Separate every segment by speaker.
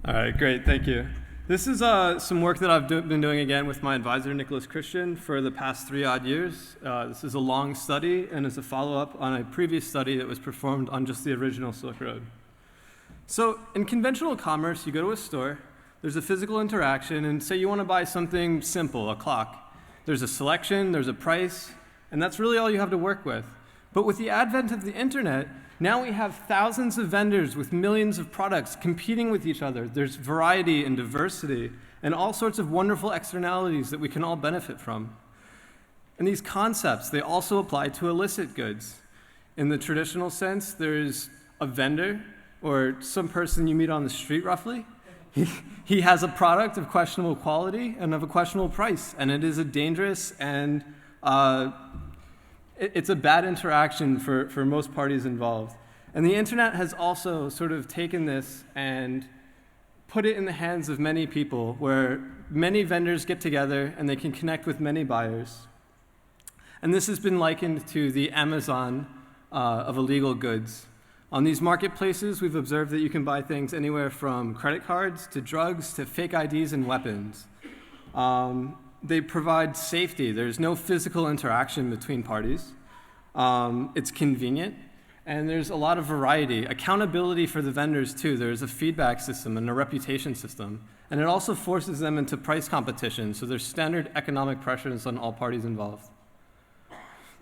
Speaker 1: All right, great, thank you. This is some work that I've been doing again with my advisor, Nicolas Christin, for the past 3 odd years. This is a long study and is a follow-up on a previous study that was performed on just the original Silk Road. So in conventional commerce, you go to a store, there's a physical interaction, and say you want to buy something simple, a clock. There's a selection, there's a price, and that's really all you have to work with. But with the advent of the internet, now we have thousands of vendors with millions of products competing with each other. There's variety and diversity and all sorts of wonderful externalities that we can all benefit from. And these concepts, they also apply to illicit goods. In the traditional sense, there's a vendor or some person you meet on the street roughly. He has a product of questionable quality and of a questionable price, and it is a dangerous and it's a bad interaction for most parties involved. And the internet has also sort of taken this and put it in the hands of many people where many vendors get together and they can connect with many buyers. And this has been likened to the Amazon of illegal goods. On these marketplaces, we've observed that you can buy things anywhere from credit cards to drugs to fake IDs and weapons. They provide safety. There's no physical interaction between parties. It's convenient, and there's a lot of variety. Accountability for the vendors, too. There's a feedback system and a reputation system. And it also forces them into price competition, so there's standard economic pressures on all parties involved.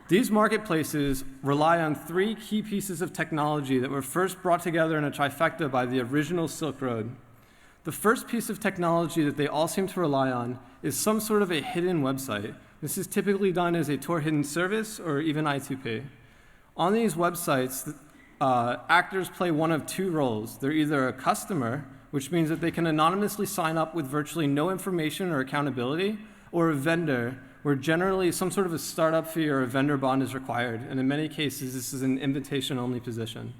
Speaker 1: These marketplaces rely on 3 key pieces of technology that were first brought together in a trifecta by the original Silk Road. The first piece of technology that they all seem to rely on is some sort of a hidden website. This is typically done as a Tor hidden service or even I2P. On these websites, actors play one of 2 roles. They're either a customer, which means that they can anonymously sign up with virtually no information or accountability, or a vendor, where generally some sort of a startup fee or a vendor bond is required. And in many cases, this is an invitation-only position.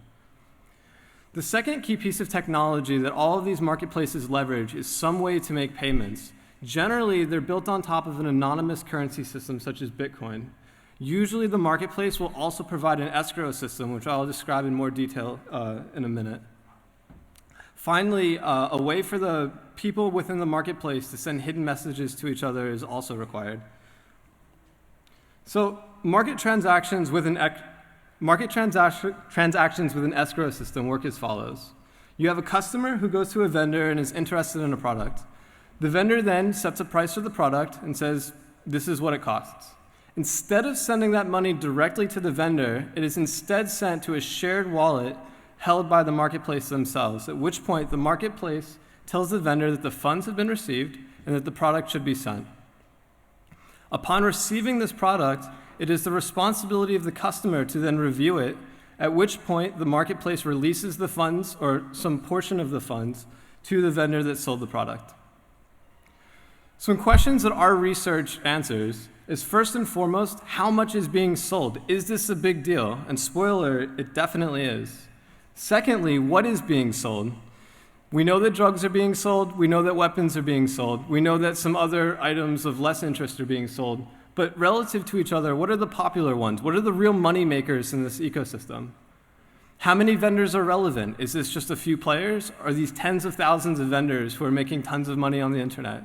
Speaker 1: The second key piece of technology that all of these marketplaces leverage is some way to make payments. Generally, they're built on top of an anonymous currency system such as Bitcoin. Usually, the marketplace will also provide an escrow system, which I'll describe in more detail in a minute. Finally, a way for the people within the marketplace to send hidden messages to each other is also required. So, market transactions with an escrow system work as follows. You have a customer who goes to a vendor and is interested in a product. The vendor then sets a price for the product and says, this is what it costs. Instead of sending that money directly to the vendor, it is instead sent to a shared wallet held by the marketplace themselves, at which point the marketplace tells the vendor that the funds have been received and that the product should be sent. Upon receiving this product, it is the responsibility of the customer to then review it, at which point the marketplace releases the funds or some portion of the funds to the vendor that sold the product. Some questions that our research answers is first and foremost, how much is being sold? Is this a big deal? And spoiler, it definitely is. Secondly, what is being sold? We know that drugs are being sold. We know that weapons are being sold. We know that some other items of less interest are being sold. But relative to each other, what are the popular ones? What are the real money makers in this ecosystem? How many vendors are relevant? Is this just a few players? Are these tens of thousands of vendors who are making tons of money on the internet?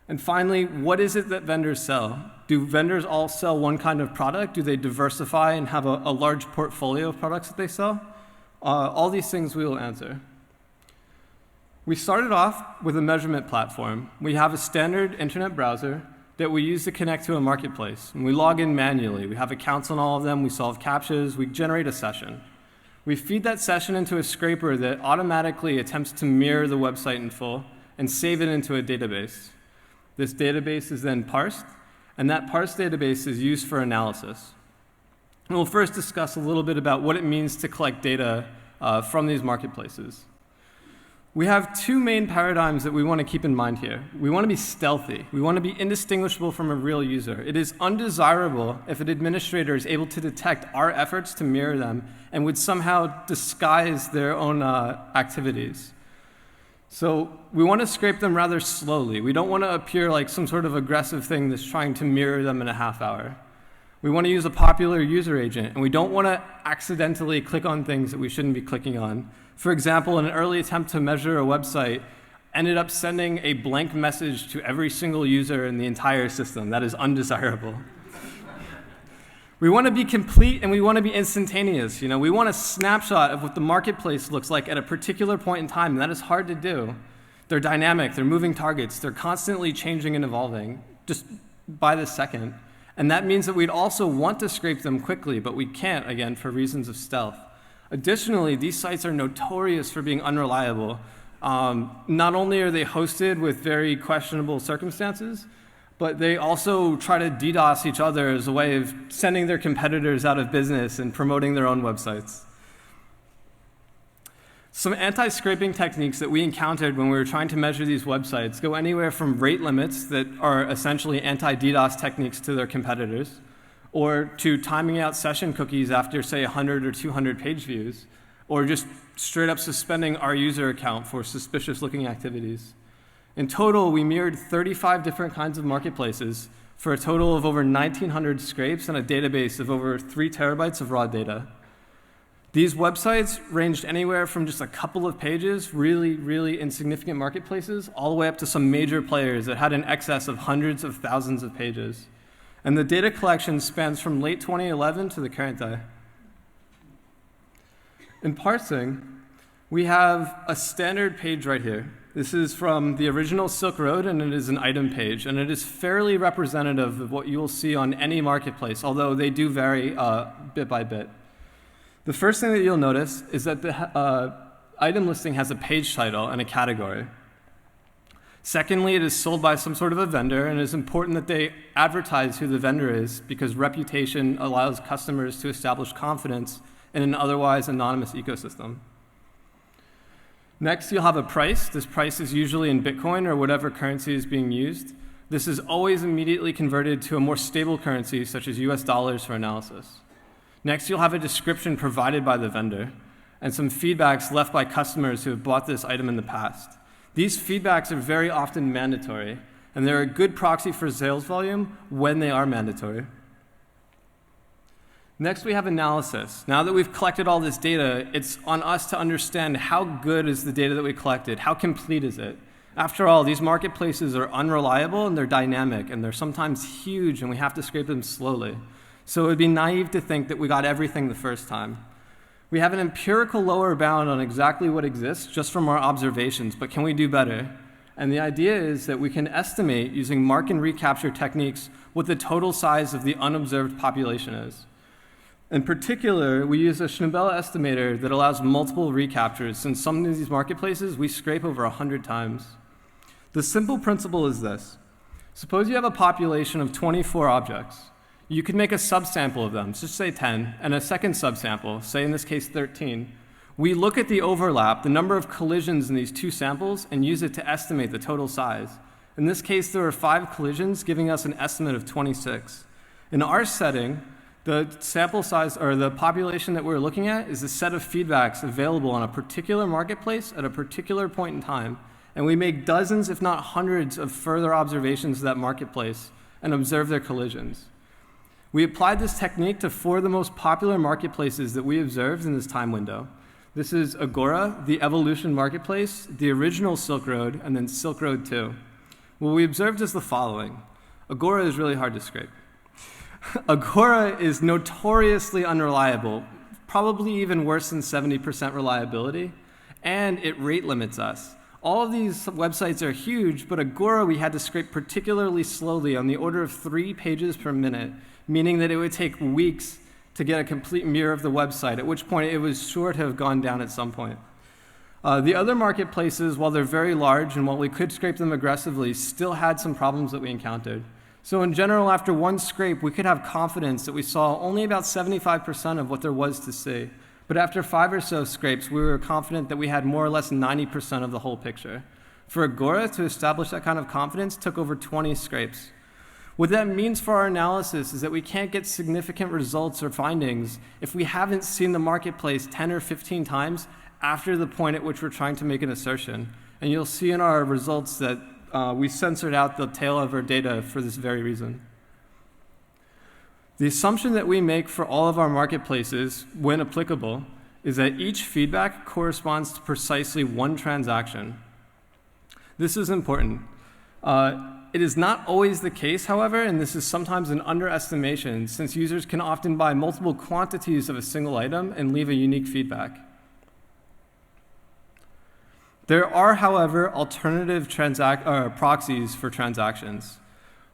Speaker 1: And finally, what is it that vendors sell? Do vendors all sell one kind of product? Do they diversify and have a large portfolio of products that they sell? All these things we will answer. We started off with a measurement platform. We have a standard internet browser that we use to connect to a marketplace. And we log in manually. We have accounts on all of them. We solve CAPTCHAs. We generate a session. We feed that session into a scraper that automatically attempts to mirror the website in full and save it into a database. This database is then parsed, and that parsed database is used for analysis. And we'll first discuss a little bit about what it means to collect data from these marketplaces. We have 2 main paradigms that we want to keep in mind here. We want to be stealthy. We want to be indistinguishable from a real user. It is undesirable if an administrator is able to detect our efforts to mirror them and would somehow disguise their own activities. So we want to scrape them rather slowly. We don't want to appear like some sort of aggressive thing that's trying to mirror them in a half hour. We want to use a popular user agent, and we don't want to accidentally click on things that we shouldn't be clicking on. For example, in an early attempt to measure a website, ended up sending a blank message to every single user in the entire system. That is undesirable. We want to be complete and we want to be instantaneous. We want a snapshot of what the marketplace looks like at a particular point in time, and that is hard to do. They're dynamic, they're moving targets, they're constantly changing and evolving, just by the second. And that means that we'd also want to scrape them quickly, but we can't, again, for reasons of stealth. Additionally, these sites are notorious for being unreliable. Not only are they hosted with very questionable circumstances, but they also try to DDoS each other as a way of sending their competitors out of business and promoting their own websites. Some anti-scraping techniques that we encountered when we were trying to measure these websites go anywhere from rate limits that are essentially anti-DDoS techniques to their competitors, or to timing out session cookies after, say, 100 or 200 page views, or just straight up suspending our user account for suspicious-looking activities. In total, we mirrored 35 different kinds of marketplaces for a total of over 1,900 scrapes and a database of over 3 terabytes of raw data. These websites ranged anywhere from just a couple of pages, really, really insignificant marketplaces, all the way up to some major players that had an excess of hundreds of thousands of pages. And the data collection spans from late 2011 to the current day. In Parsing, we have a standard page right here. This is from the original Silk Road, and it is an item page, and it is fairly representative of what you will see on any marketplace, although they do vary bit by bit. The first thing that you'll notice is that the item listing has a page title and a category. Secondly, it is sold by some sort of a vendor, and it is important that they advertise who the vendor is because reputation allows customers to establish confidence in an otherwise anonymous ecosystem. Next, you'll have a price. This price is usually in Bitcoin or whatever currency is being used. This is always immediately converted to a more stable currency, such as US dollars, for analysis. Next, you'll have a description provided by the vendor and some feedbacks left by customers who have bought this item in the past. These feedbacks are very often mandatory, and they're a good proxy for sales volume when they are mandatory. Next, we have analysis. Now that we've collected all this data, it's on us to understand how good is the data that we collected, how complete is it. After all, these marketplaces are unreliable and they're dynamic, and they're sometimes huge, and we have to scrape them slowly. So it would be naive to think that we got everything the first time. We have an empirical lower bound on exactly what exists just from our observations, but can we do better? And the idea is that we can estimate, using mark and recapture techniques, what the total size of the unobserved population is. In particular, we use a Schnabel estimator that allows multiple recaptures. Since some of these marketplaces, we scrape over 100 times. The simple principle is this. Suppose you have a population of 24 objects. You could make a subsample of them, just say 10, and a second subsample, say in this case 13. We look at the overlap, the number of collisions in these two samples, and use it to estimate the total size. In this case, there were 5 collisions, giving us an estimate of 26. In our setting, the sample size, or the population that we're looking at, is a set of feedbacks available on a particular marketplace at a particular point in time. And we make dozens, if not hundreds, of further observations of that marketplace and observe their collisions. We applied this technique to 4 of the most popular marketplaces that we observed in this time window. This is Agora, the Evolution Marketplace, the original Silk Road, and then Silk Road 2. What we observed is the following. Agora is really hard to scrape. Agora is notoriously unreliable, probably even worse than 70% reliability, and it rate limits us. All of these websites are huge, but Agora we had to scrape particularly slowly on the order of 3 pages per minute, meaning that it would take weeks to get a complete mirror of the website, at which point it was sure to have gone down at some point. The other marketplaces, while they're very large and while we could scrape them aggressively, still had some problems that we encountered. So in general, after one scrape, we could have confidence that we saw only about 75% of what there was to see. But after 5 or so scrapes, we were confident that we had more or less 90% of the whole picture. For Agora to establish that kind of confidence took over 20 scrapes. What that means for our analysis is that we can't get significant results or findings if we haven't seen the marketplace 10 or 15 times after the point at which we're trying to make an assertion. And you'll see in our results that we censored out the tail of our data for this very reason. The assumption that we make for all of our marketplaces, when applicable, is that each feedback corresponds to precisely one transaction. This is important. It is not always the case, however, and this is sometimes an underestimation, since users can often buy multiple quantities of a single item and leave a unique feedback. There are, however, alternative proxies for transactions.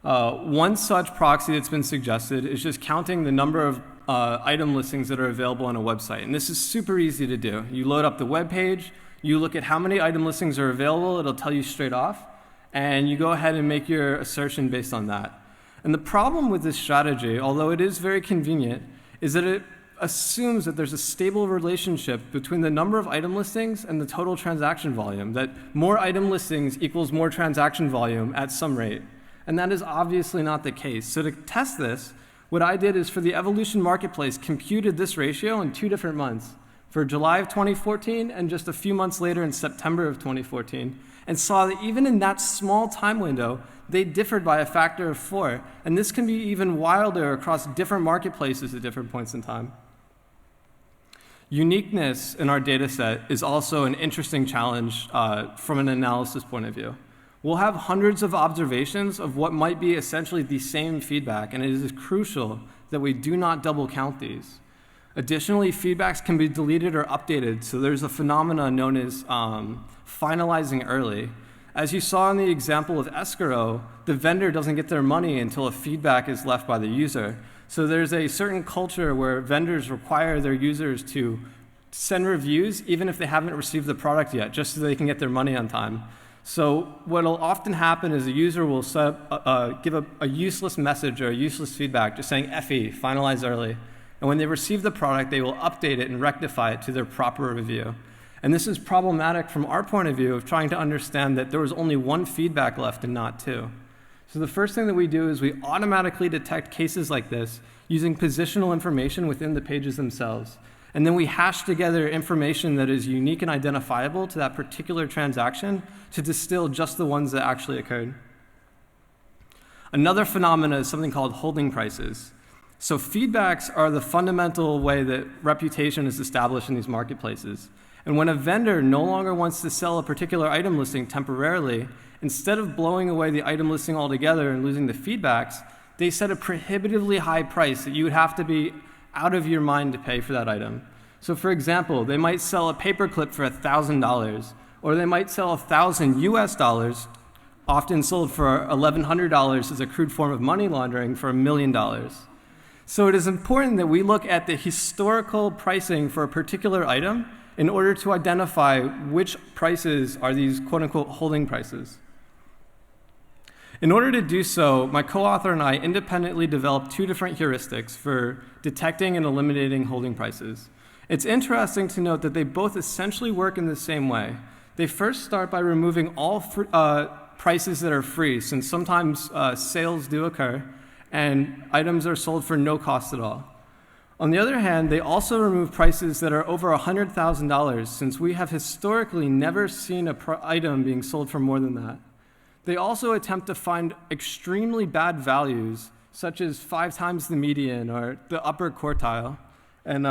Speaker 1: One such proxy that's been suggested is just counting the number of item listings that are available on a website. And this is super easy to do. You load up the web page, you look at how many item listings are available, it'll tell you straight off, and you go ahead and make your assertion based on that. And the problem with this strategy, although it is very convenient, is that it assumes that there's a stable relationship between the number of item listings and the total transaction volume, that more item listings equals more transaction volume at some rate. And that is obviously not the case. So to test this, what I did is for the Evolution Marketplace, computed this ratio in 2 different months, for July of 2014 and just a few months later in September of 2014, and saw that even in that small time window, they differed by a factor of 4. And this can be even wilder across different marketplaces at different points in time. Uniqueness in our data set is also an interesting challenge from an analysis point of view. We'll have hundreds of observations of what might be essentially the same feedback, and it is crucial that we do not double count these. Additionally, feedbacks can be deleted or updated, so there's a phenomenon known as finalizing early. As you saw in the example of escrow, the vendor doesn't get their money until a feedback is left by the user. So there's a certain culture where vendors require their users to send reviews even if they haven't received the product yet, just so they can get their money on time. So what will often happen is a user will give a useless message or a useless feedback, just saying FE, finalize early. And when they receive the product, they will update it and rectify it to their proper review. And this is problematic from our point of view of trying to understand that there was only one feedback left and not 2. So the first thing that we do is we automatically detect cases like this using positional information within the pages themselves. And then we hash together information that is unique and identifiable to that particular transaction to distill just the ones that actually occurred. Another phenomenon is something called holding prices. So feedbacks are the fundamental way that reputation is established in these marketplaces. And when a vendor no longer wants to sell a particular item listing temporarily, instead of blowing away the item listing altogether and losing the feedbacks, they set a prohibitively high price that you would have to be out of your mind to pay for that item. So for example, they might sell a paperclip for $1,000, or they might sell $1,000 US, often sold for $1,100 as a crude form of money laundering for $1 million. So it is important that we look at the historical pricing for a particular item in order to identify which prices are these quote-unquote holding prices. In order to do so, my co-author and I independently developed 2 different heuristics for detecting and eliminating holding prices. It's interesting to note that they both essentially work in the same way. They first start by removing all prices that are free, since sometimes sales do occur, and items are sold for no cost at all. On the other hand, they also remove prices that are over $100,000, since we have historically never seen an item being sold for more than that. They also attempt to find extremely bad values, such as 5 times the median or the upper quartile, and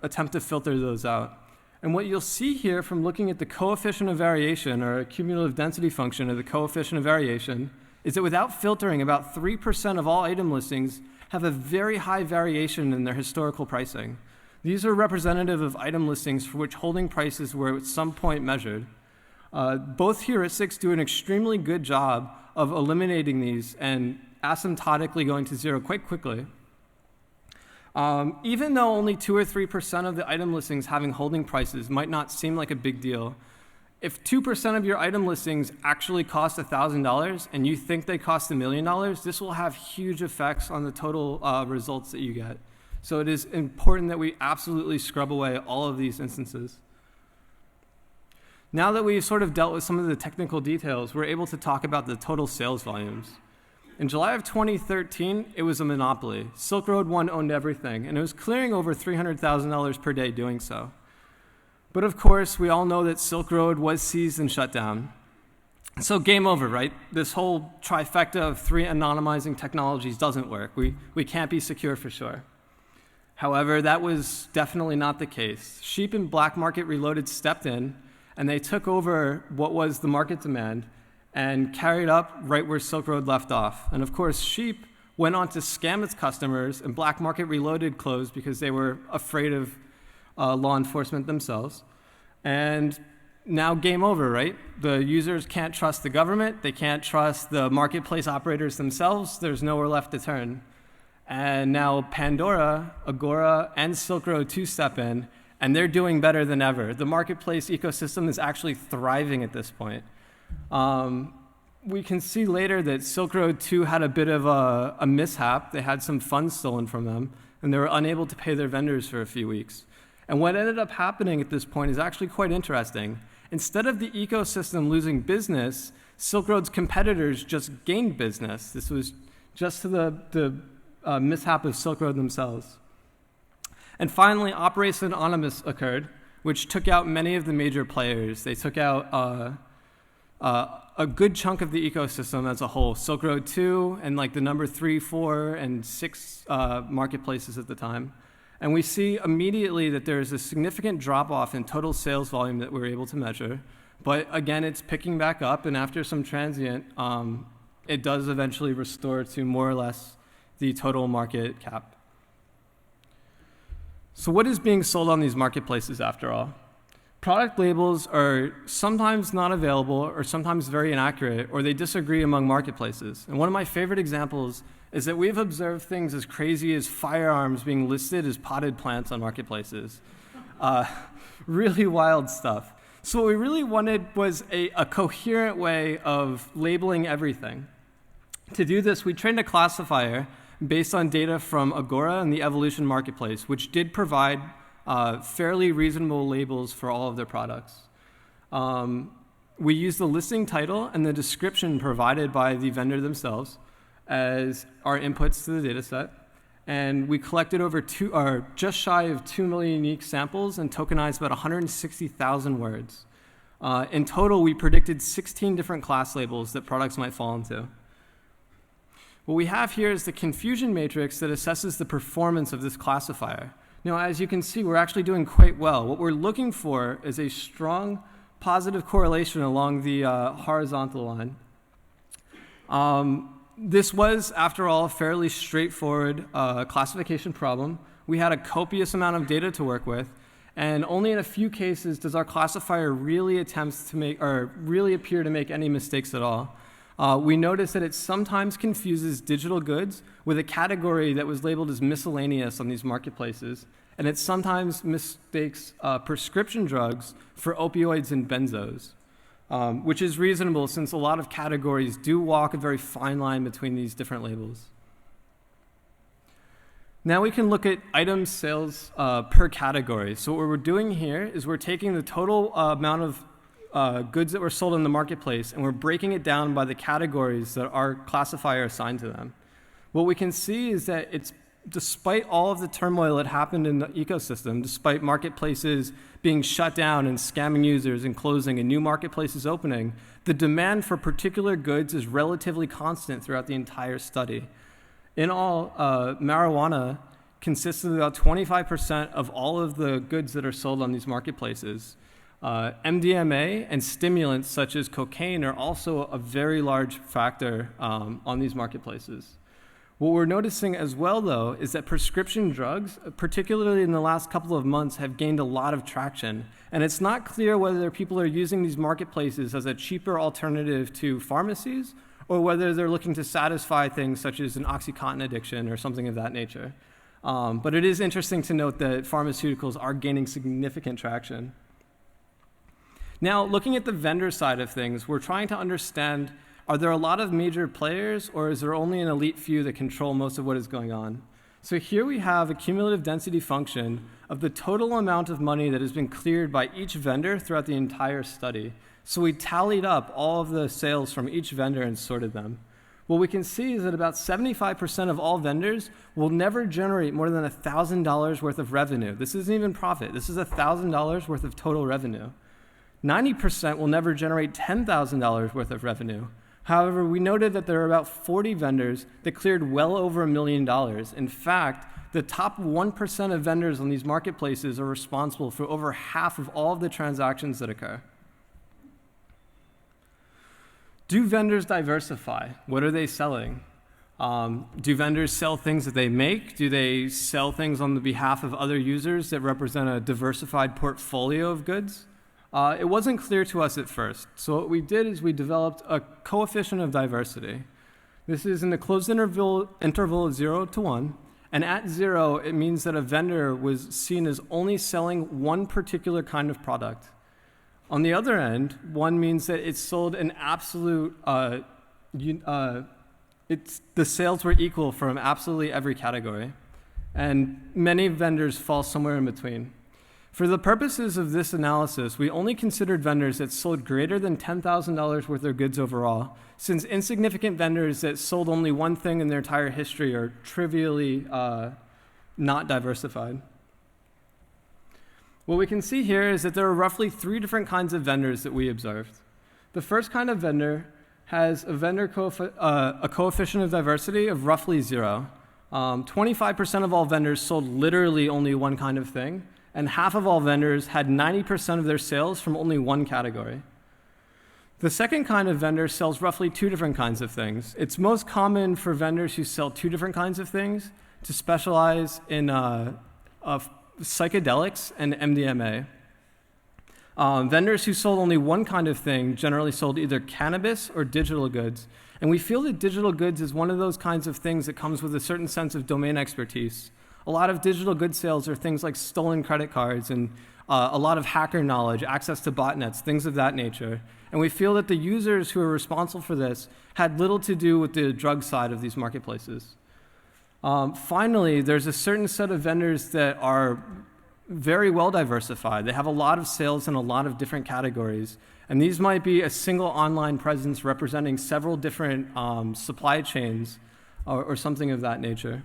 Speaker 1: attempt to filter those out. And what you'll see here from looking at the coefficient of variation, or a cumulative density function of the coefficient of variation, is that without filtering, about 3% of all item listings have a very high variation in their historical pricing. These are representative of item listings for which holding prices were at some point measured. Both heuristics do an extremely good job of eliminating these and asymptotically going to 0 quite quickly. Even though only 2 or 3% of the item listings having holding prices might not seem like a big deal, if 2% of your item listings actually cost $1,000 and you think they cost $1 million, this will have huge effects on the total results that you get. So it is important that we absolutely scrub away all of these instances. Now that we've sort of dealt with some of the technical details, we're able to talk about the total sales volumes. In July of 2013, it was a monopoly. Silk Road One owned everything, and it was clearing over $300,000 per day doing so. But of course, we all know that Silk Road was seized and shut down. So game over, right? This whole trifecta of 3 anonymizing technologies doesn't work. We can't be secure for sure. However, that was definitely not the case. Sheep and Black Market Reloaded stepped in, and they took over what was the market demand and carried up right where Silk Road left off. And of course, Sheep went on to scam its customers, and Black Market Reloaded closed because they were afraid of law enforcement themselves. And now game over, right? The users can't trust the government. They can't trust the marketplace operators themselves. There's nowhere left to turn. And now Pandora, Agora, and Silk Road 2 step in, and they're doing better than ever. The marketplace ecosystem is actually thriving at this point. We can see later that Silk Road 2 had a bit of a mishap. They had some funds stolen from them, and they were unable to pay their vendors for a few weeks. And what ended up happening at this point is actually quite interesting. Instead of the ecosystem losing business, Silk Road's competitors just gained business. This was just to the mishap of Silk Road themselves. And finally, Operation Anonymous occurred, which took out many of the major players. They took out a good chunk of the ecosystem as a whole. Silk Road 2 and like the number 3, 4, and 6 marketplaces at the time. And we see immediately that there's a significant drop-off in total sales volume that we're able to measure. But again, it's picking back up, and after some transient, it does eventually restore to more or less the total market cap. So what is being sold on these marketplaces after all? Product labels are sometimes not available or sometimes very inaccurate, or they disagree among marketplaces. And one of my favorite examples is that we've observed things as crazy as firearms being listed as potted plants on marketplaces. Really wild stuff. So what we really wanted was a coherent way of labeling everything. To do this, we trained a classifier based on data from Agora and the Evolution Marketplace, which did provide fairly reasonable labels for all of their products. We used the listing title and the description provided by the vendor themselves as our inputs to the data set. And we collected just shy of 2 million unique samples and tokenized about 160,000 words. In total, we predicted 16 different class labels that products might fall into. What we have here is the confusion matrix that assesses the performance of this classifier. Now, as you can see, we're actually doing quite well. What we're looking for is a strong positive correlation along the horizontal line. This was, after all, a fairly straightforward classification problem. We had a copious amount of data to work with, and only in a few cases does our classifier really appear to make any mistakes at all. We noticed that it sometimes confuses digital goods with a category that was labeled as miscellaneous on these marketplaces, and it sometimes mistakes prescription drugs for opioids and benzos, which is reasonable since a lot of categories do walk a very fine line between these different labels. Now we can look at item sales per category. So what we're doing here is we're taking the total amount of goods that were sold in the marketplace, and we're breaking it down by the categories that our classifier assigned to them. What we can see is that despite all of the turmoil that happened in the ecosystem, despite marketplaces being shut down and scamming users and closing and new marketplaces opening, the demand for particular goods is relatively constant throughout the entire study. In all, marijuana consists of about 25% of all of the goods that are sold on these marketplaces. MDMA and stimulants such as cocaine are also a very large factor on these marketplaces. What we're noticing as well, though, is that prescription drugs, particularly in the last couple of months, have gained a lot of traction. And it's not clear whether people are using these marketplaces as a cheaper alternative to pharmacies or whether they're looking to satisfy things such as an OxyContin addiction or something of that nature. But it is interesting to note that pharmaceuticals are gaining significant traction. Now, looking at the vendor side of things, we're trying to understand, are there a lot of major players, or is there only an elite few that control most of what is going on? So here we have a cumulative density function of the total amount of money that has been cleared by each vendor throughout the entire study. So we tallied up all of the sales from each vendor and sorted them. What we can see is that about 75% of all vendors will never generate more than $1,000 worth of revenue. This isn't even profit. This is $1,000 worth of total revenue. 90% will never generate $10,000 worth of revenue. However, we noted that there are about 40 vendors that cleared well over $1 million. In fact, the top 1% of vendors on these marketplaces are responsible for over half of all of the transactions that occur. Do vendors diversify? What are they selling? Do vendors sell things that they make? Do they sell things on the behalf of other users that represent a diversified portfolio of goods? It wasn't clear to us at first. So what we did is we developed a coefficient of diversity. This is in the closed interval of 0 to 1. And at 0, it means that a vendor was seen as only selling one particular kind of product. On the other end, 1 means that it sold an absolute, the sales were equal from absolutely every category. And many vendors fall somewhere in between. For the purposes of this analysis, we only considered vendors that sold greater than $10,000 worth of goods overall, since insignificant vendors that sold only one thing in their entire history are trivially not diversified. What we can see here is that there are roughly 3 different kinds of vendors that we observed. The first kind of vendor has a coefficient of diversity of roughly 0. 25% of all vendors sold literally only one kind of thing, and half of all vendors had 90% of their sales from only one category. The second kind of vendor sells roughly 2 different kinds of things. It's most common for vendors who sell 2 different kinds of things to specialize in psychedelics and MDMA. Vendors who sold only one kind of thing generally sold either cannabis or digital goods. And we feel that digital goods is one of those kinds of things that comes with a certain sense of domain expertise. A lot of digital goods sales are things like stolen credit cards and a lot of hacker knowledge, access to botnets, things of that nature. And we feel that the users who are responsible for this had little to do with the drug side of these marketplaces. Finally, there's a certain set of vendors that are very well diversified. They have a lot of sales in a lot of different categories. And these might be a single online presence representing several different supply chains or something of that nature.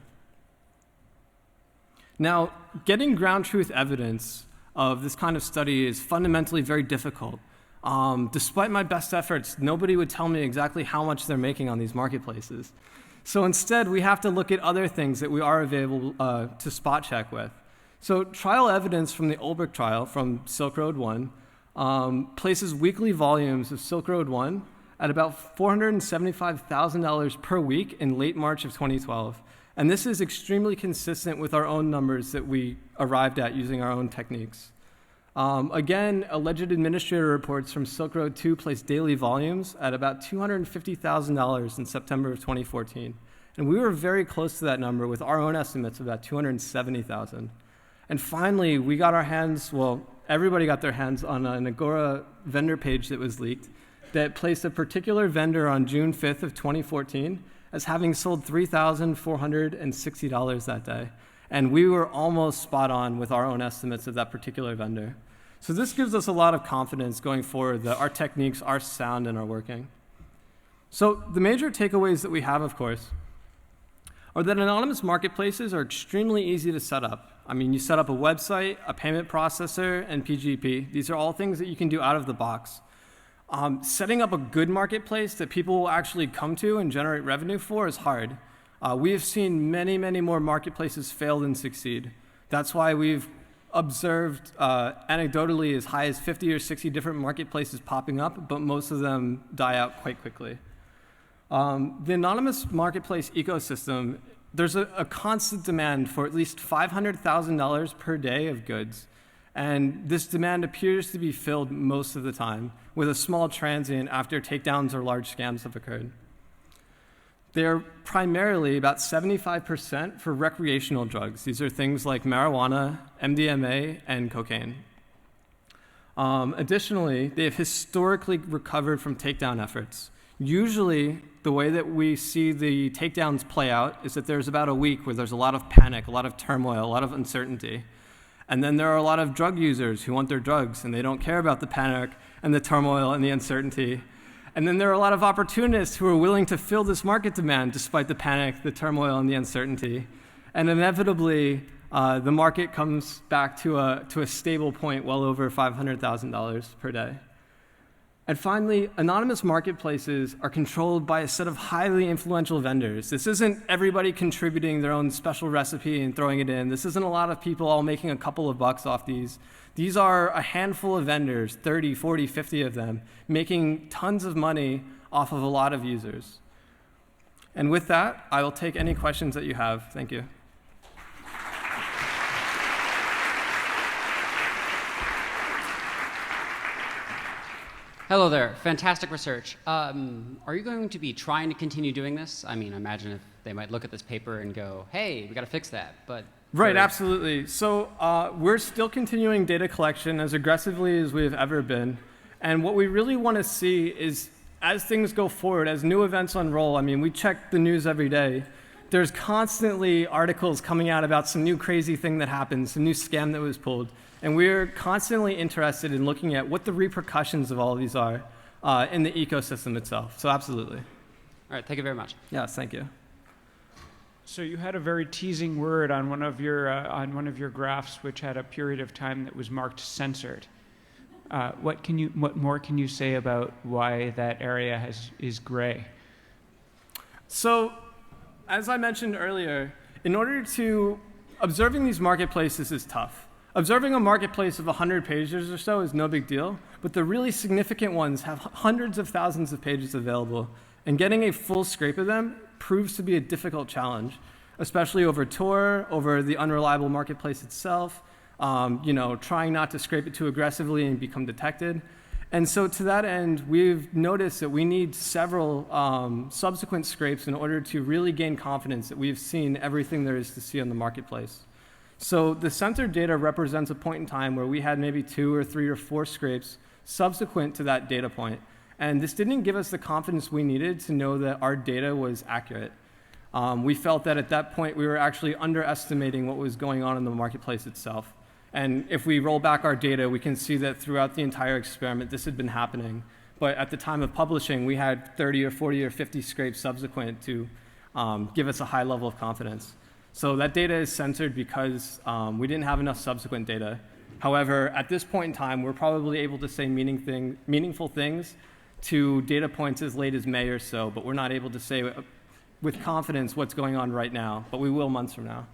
Speaker 1: Now, getting ground truth evidence of this kind of study is fundamentally very difficult. Despite my best efforts, nobody would tell me exactly how much they're making on these marketplaces. So instead, we have to look at other things that we are available to spot check with. So trial evidence from the Ulbrich trial from Silk Road 1 places weekly volumes of Silk Road 1 at about $475,000 per week in late March of 2012. And this is extremely consistent with our own numbers that we arrived at using our own techniques. Again, alleged administrator reports from Silk Road 2 place daily volumes at about $250,000 in September of 2014. And we were very close to that number with our own estimates of about $270,000. And finally, we got our hands, well, everybody got their hands on an Agora vendor page that was leaked that placed a particular vendor on June 5th of 2014 as having sold $3,460 that day. And we were almost spot on with our own estimates of that particular vendor. So this gives us a lot of confidence going forward that our techniques are sound and are working. So the major takeaways that we have, of course, are that anonymous marketplaces are extremely easy to set up. I mean, you set up a website, a payment processor, and PGP. These are all things that you can do out of the box. Setting up a good marketplace that people will actually come to and generate revenue for is hard. We have seen many, many more marketplaces fail than succeed. That's why we've observed anecdotally as high as 50 or 60 different marketplaces popping up, but most of them die out quite quickly. The anonymous marketplace ecosystem, there's a constant demand for at least $500,000 per day of goods. And this demand appears to be filled most of the time, with a small transient after takedowns or large scams have occurred. They're primarily about 75% for recreational drugs. These are things like marijuana, MDMA, and cocaine. Additionally, they have historically recovered from takedown efforts. Usually, the way that we see the takedowns play out is that there's about a week where there's a lot of panic, a lot of turmoil, a lot of uncertainty. And then there are a lot of drug users who want their drugs, and they don't care about the panic and the turmoil and the uncertainty. And then there are a lot of opportunists who are willing to fill this market demand despite the panic, the turmoil, and the uncertainty. And inevitably, the market comes back to a stable point well over $500,000 per day. And finally, anonymous marketplaces are controlled by a set of highly influential vendors. This isn't everybody contributing their own special recipe and throwing it in. This isn't a lot of people all making a couple of bucks off these. These are a handful of vendors, 30, 40, 50 of them, making tons of money off of a lot of users. And with that, I will take any questions that you have. Thank you.
Speaker 2: Hello there. Fantastic research. Are you going to be trying to continue doing this? I mean, I imagine if they might look at this paper and go, hey, we got to fix that. But
Speaker 1: right, absolutely. So we're still continuing data collection as aggressively as we've ever been. And what we really want to see is, as things go forward, as new events unroll, I mean, we check the news every day. There's constantly articles coming out about some new crazy thing that happened, some new scam that was pulled. And we're constantly interested in looking at what the repercussions of all of these are in the ecosystem itself. So absolutely.
Speaker 2: All right, thank you very much.
Speaker 1: Yes, thank you.
Speaker 3: So you had a very teasing word on one of your graphs, which had a period of time that was marked censored. What more can you say about why that area is gray?
Speaker 1: So, as I mentioned earlier, in order to observing these marketplaces is tough. Observing a marketplace of 100 pages or so is no big deal, but the really significant ones have hundreds of thousands of pages available, and getting a full scrape of them proves to be a difficult challenge, especially over Tor, over the unreliable marketplace itself, trying not to scrape it too aggressively and become detected. And so to that end, we've noticed that we need several subsequent scrapes in order to really gain confidence that we've seen everything there is to see on the marketplace. So the censored data represents a point in time where we had maybe 2 or 3 or 4 scrapes subsequent to that data point. And this didn't give us the confidence we needed to know that our data was accurate. We felt that at that point we were actually underestimating what was going on in the marketplace itself. And if we roll back our data, we can see that throughout the entire experiment this had been happening. But at the time of publishing, we had 30 or 40 or 50 scrapes subsequent to give us a high level of confidence. So that data is censored because we didn't have enough subsequent data. However, at this point in time, we're probably able to say meaningful things to data points as late as May or so, but we're not able to say with confidence what's going on right now, but we will months from now.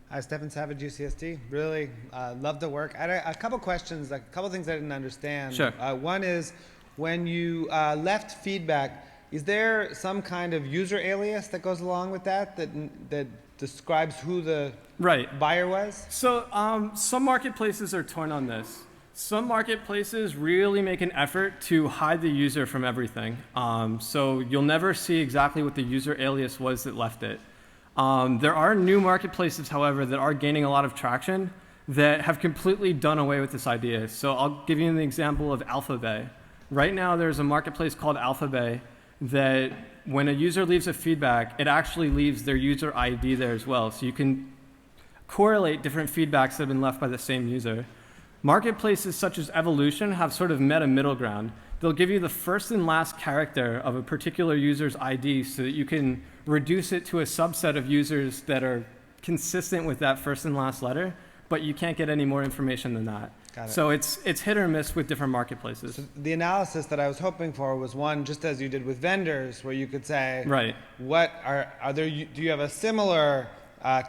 Speaker 4: Hi, Stefan Savage, UCSD. Really love the work. I had a couple questions, a couple things I didn't understand.
Speaker 1: Sure.
Speaker 4: One is, when you left feedback, is there some kind of user alias that goes along with that describes who the buyer was? So
Speaker 1: some marketplaces are torn on this. Some marketplaces really make an effort to hide the user from everything. So you'll never see exactly what the user alias was that left it. There are new marketplaces, however, that are gaining a lot of traction that have completely done away with this idea. So I'll give you an example of Alphabay. Right now there's a marketplace called Alphabay that when a user leaves a feedback, it actually leaves their user ID there as well. So you can correlate different feedbacks that have been left by the same user. Marketplaces such as Evolution have sort of met a middle ground. They'll give you the first and last character of a particular user's ID so that you can reduce it to a subset of users that are consistent with that first and last letter, but you can't get any more information than that.
Speaker 4: Got it.
Speaker 1: So it's hit or miss with different marketplaces.
Speaker 4: So the analysis that I was hoping for was one, just as you did with vendors, where you could say,
Speaker 1: right,
Speaker 4: what are there? Do you have a similar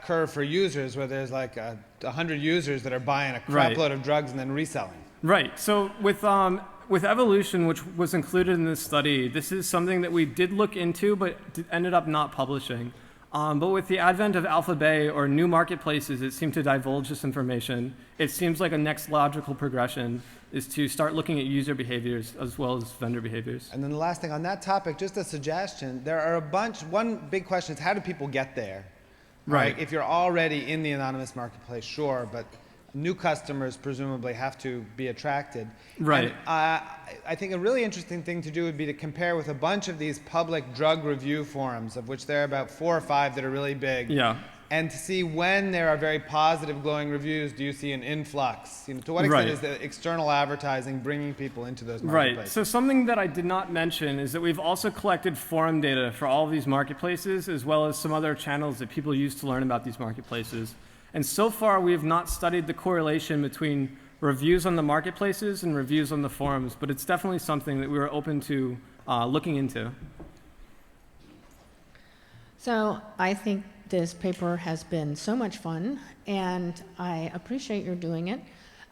Speaker 4: curve for users where there's like 100 users that are buying a crap load of drugs and then reselling?
Speaker 1: Right. So with Evolution, which was included in this study, this is something that we did look into but ended up not publishing. But with the advent of Alphabay or new marketplaces that seem to divulge this information, it seems like a next logical progression is to start looking at user behaviors as well as vendor behaviors.
Speaker 4: And then the last thing on that topic, just a suggestion, there are one big question is, how do people get there?
Speaker 1: Right.
Speaker 4: If you're already in the anonymous marketplace, sure, but new customers presumably have to be attracted.
Speaker 1: Right.
Speaker 4: And, I think a really interesting thing to do would be to compare with a bunch of these public drug review forums, of which there are about 4 or 5 that are really big.
Speaker 1: Yeah.
Speaker 4: And to see when there are very positive, glowing reviews, do you see an influx? To what extent is the external advertising bringing people into those marketplaces?
Speaker 1: Right. So something that I did not mention is that we've also collected forum data for all of these marketplaces, as well as some other channels that people use to learn about these marketplaces. And so far, we have not studied the correlation between reviews on the marketplaces and reviews on the forums, but it's definitely something that we were open to looking into.
Speaker 5: So I think this paper has been so much fun, and I appreciate your doing it.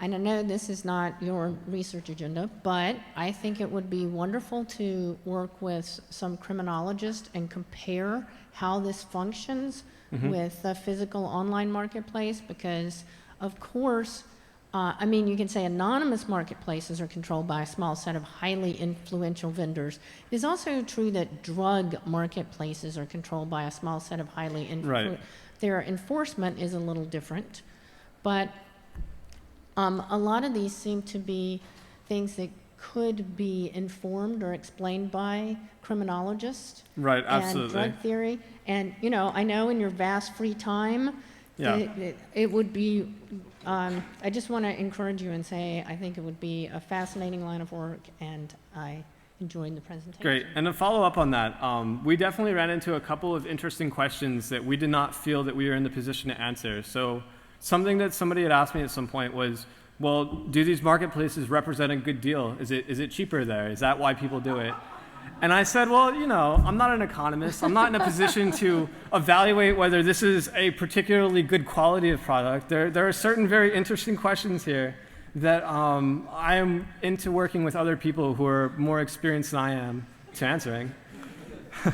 Speaker 5: And I know this is not your research agenda, but I think it would be wonderful to work with some criminologists and compare how this functions with the physical online marketplace, because, of course, I mean, you can say anonymous marketplaces are controlled by a small set of highly influential vendors. It is also true that drug marketplaces are controlled by a small set of highly influential. Their enforcement is a little different, but a lot of these seem to be things that could be informed or explained by criminologists.
Speaker 1: Right, absolutely.
Speaker 5: And drug theory. And, you know, I know in your vast free time, it would be, I just want to encourage you and say I think it would be a fascinating line of work, and I enjoyed the presentation.
Speaker 1: Great. And to follow up on that, we definitely ran into a couple of interesting questions that we did not feel that we were in the position to answer. So something that somebody had asked me at some point was, well, do these marketplaces represent a good deal? Is it cheaper there? Is that why people do it? And I said, well, you know, I'm not an economist. I'm not in a position to evaluate whether this is a particularly good quality of product. There are certain very interesting questions here that I am into working with other people who are more experienced than I am to answering.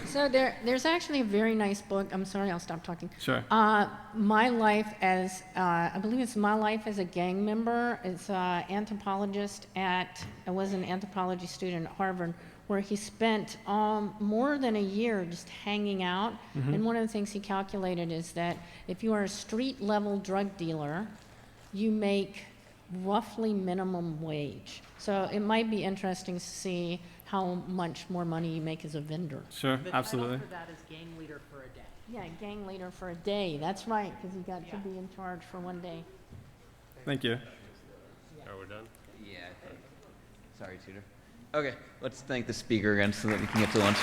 Speaker 5: So there's actually a very nice book. I'm sorry, I'll stop talking.
Speaker 1: Sure.
Speaker 5: My Life as, I believe it's My Life as a Gang Member. It's an anthropologist I was an anthropology student at Harvard, where he spent more than a year just hanging out. And one of the things he calculated is that if you are a street-level drug dealer, you make roughly minimum wage. So it might be interesting to see how much more money you make as a vendor.
Speaker 1: Sure, absolutely.
Speaker 6: The title for that is gang leader for a day.
Speaker 5: Yeah, gang leader for a day. That's right, because he got to be in charge for one day.
Speaker 1: Thank you.
Speaker 7: Are we done?
Speaker 8: Yeah, I think. Sorry, Tutor. Okay, let's thank the speaker again so that we can get to lunch.